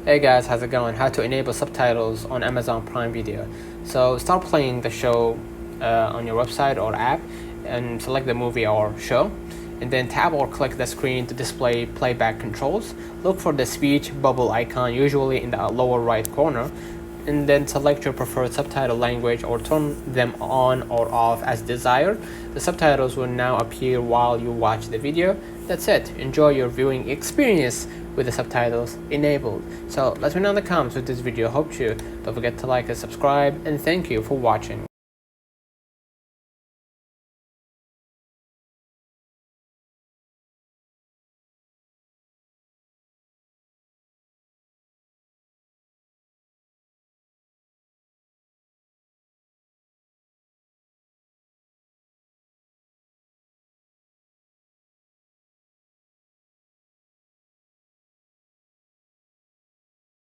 Hey guys, how's it going? How to enable subtitles on Amazon Prime Video. So start playing the show on your website or app and select the movie or show, and then tap or click the screen to display playback controls. Look for the speech bubble icon, usually in the lower right corner, and then select your preferred subtitle language or turn them on or off as desired. The subtitles will now appear while you watch the video. That's it. Enjoy your viewing experience with the subtitles enabled. So let me know in the comments with this video helped you. Don't forget to like and subscribe, and thank you for watching.